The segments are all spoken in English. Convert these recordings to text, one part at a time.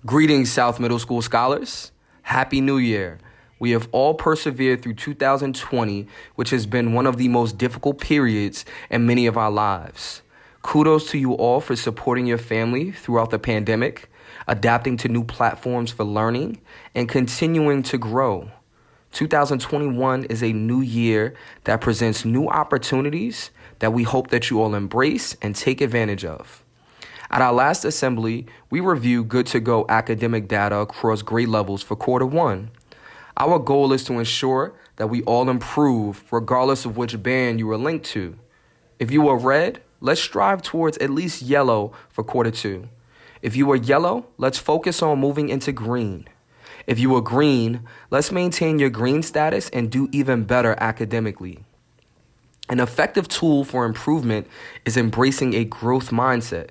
Greetings, South Middle School scholars. Happy New Year. We have all persevered through 2020, which has been one of the most difficult periods in many of our lives. Kudos to you all for supporting your family throughout the pandemic, adapting to new platforms for learning, and continuing to grow. 2021 is a new year that presents new opportunities that we hope that you all embrace and take advantage of. At our last assembly, we reviewed good to go academic data across grade levels for quarter one. Our goal is to ensure that we all improve regardless of which band you are linked to. If you are red, let's strive towards at least yellow for quarter two. If you are yellow, let's focus on moving into green. If you are green, let's maintain your green status and do even better academically. An effective tool for improvement is embracing a growth mindset,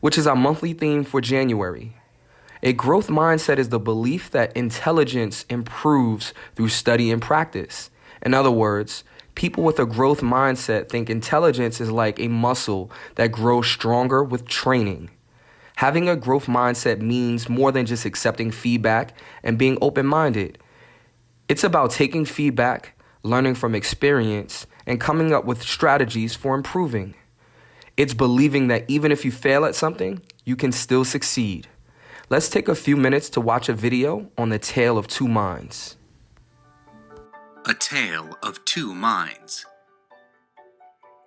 which is our monthly theme for January. A growth mindset is the belief that intelligence improves through study and practice. In other words, people with a growth mindset think intelligence is like a muscle that grows stronger with training. Having a growth mindset means more than just accepting feedback and being open-minded. It's about taking feedback, learning from experience, and coming up with strategies for improving. It's believing that even if you fail at something, you can still succeed. Let's take a few minutes to watch a video on the tale of two minds. A Tale of Two Minds.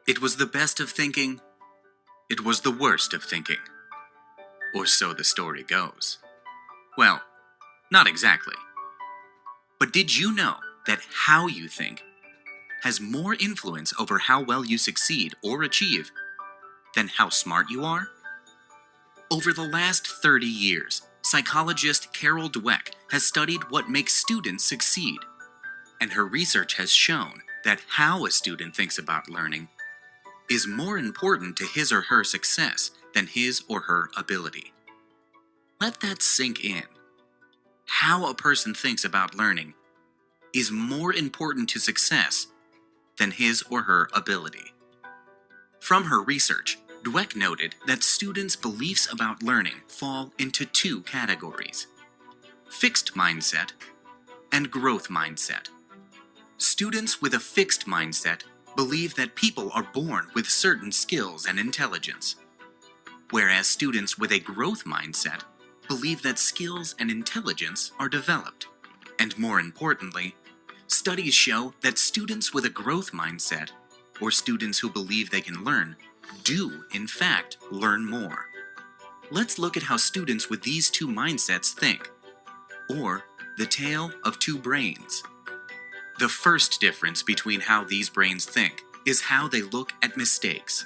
It was the best of thinking. It was the worst of thinking. Or so the story goes. Well, not exactly. But did you know that how you think has more influence over how well you succeed or achieve than how smart you are? Over the last 30 years, psychologist Carol Dweck has studied what makes students succeed, and her research has shown that how a student thinks about learning is more important to his or her success than his or her ability. Let that sink in. How a person thinks about learning is more important to success than his or her ability. From her research, Dweck noted that students' beliefs about learning fall into two categories: fixed mindset and growth mindset. Students with a fixed mindset believe that people are born with certain skills and intelligence, whereas students with a growth mindset believe that skills and intelligence are developed. And more importantly, studies show that students with a growth mindset, or students who believe they can learn, do, in fact, learn more. Let's look at how students with these two mindsets think, or the tale of two brains. The first difference between how these brains think is how they look at mistakes.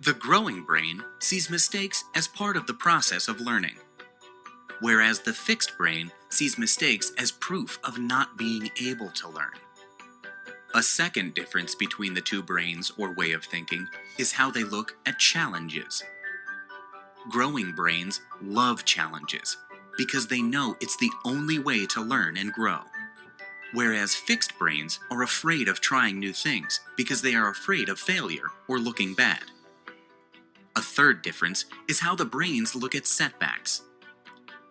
The growing brain sees mistakes as part of the process of learning, whereas the fixed brain sees mistakes as proof of not being able to learn. A second difference between the two brains or way of thinking is how they look at challenges. Growing brains love challenges because they know it's the only way to learn and grow, whereas fixed brains are afraid of trying new things because they are afraid of failure or looking bad. A third difference is how the brains look at setbacks.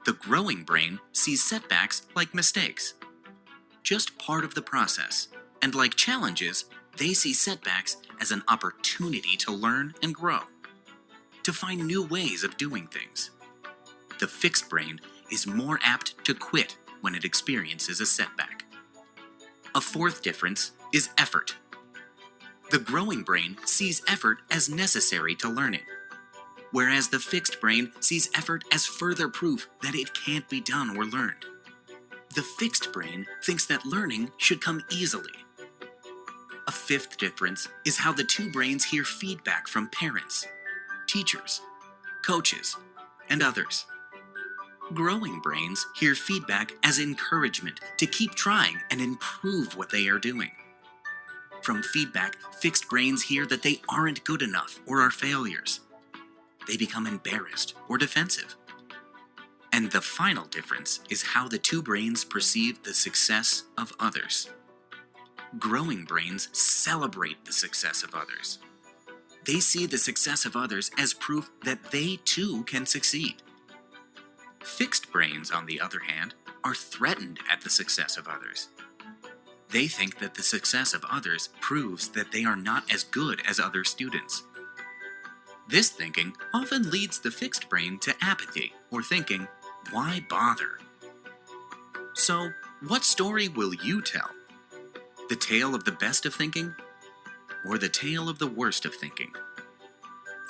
The growing brain sees setbacks like mistakes, just part of the process. And like challenges, they see setbacks as an opportunity to learn and grow, to find new ways of doing things. The fixed brain is more apt to quit when it experiences a setback. A fourth difference is effort. The growing brain sees effort as necessary to learning, whereas the fixed brain sees effort as further proof that it can't be done or learned. The fixed brain thinks that learning should come easily. A fifth difference is how the two brains hear feedback from parents, teachers, coaches, and others. Growing brains hear feedback as encouragement to keep trying and improve what they are doing. From feedback, fixed brains hear that they aren't good enough or are failures. They become embarrassed or defensive. And the final difference is how the two brains perceive the success of others. Growing brains celebrate the success of others. They see the success of others as proof that they too can succeed. Fixed brains, on the other hand, are threatened at the success of others. They think that the success of others proves that they are not as good as other students. This thinking often leads the fixed brain to apathy, or thinking, why bother? So, what story will you tell? The tale of the best of thinking, or the tale of the worst of thinking?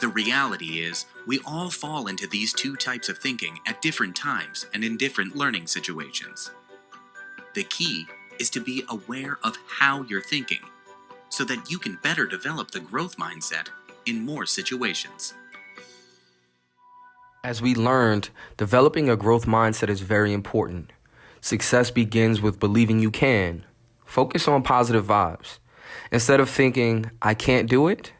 The reality is, we all fall into these two types of thinking at different times and in different learning situations. The key is to be aware of how you're thinking, so that you can better develop the growth mindset in more situations. As we learned, developing a growth mindset is very important. Success begins with believing you can. Focus on positive vibes. Instead of thinking, I can't do it,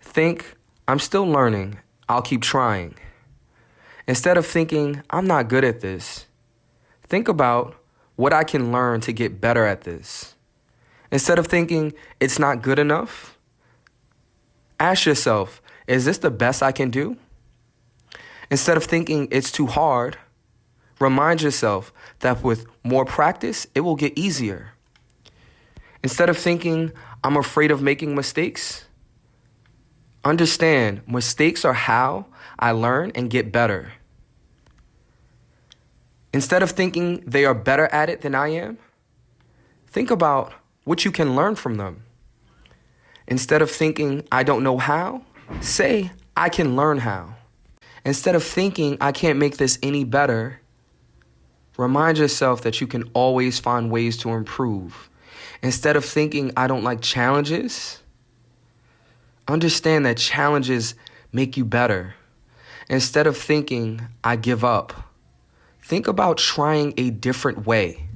think, I'm still learning, I'll keep trying. Instead of thinking, I'm not good at this, think about what I can learn to get better at this. Instead of thinking, it's not good enough, ask yourself, is this the best I can do? Instead of thinking it's too hard, remind yourself that with more practice, it will get easier. Instead of thinking, I'm afraid of making mistakes, understand mistakes are how I learn and get better. Instead of thinking they are better at it than I am, think about what you can learn from them. Instead of thinking I don't know how, say I can learn how. Instead of thinking I can't make this any better, remind yourself that you can always find ways to improve. Instead of thinking I don't like challenges, understand that challenges make you better. Instead of thinking I give up, think about trying a different way.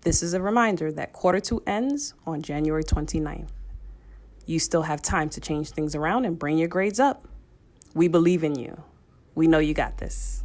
This is a reminder that quarter two ends on January 29th. You still have time to change things around and bring your grades up. We believe in you. We know you got this.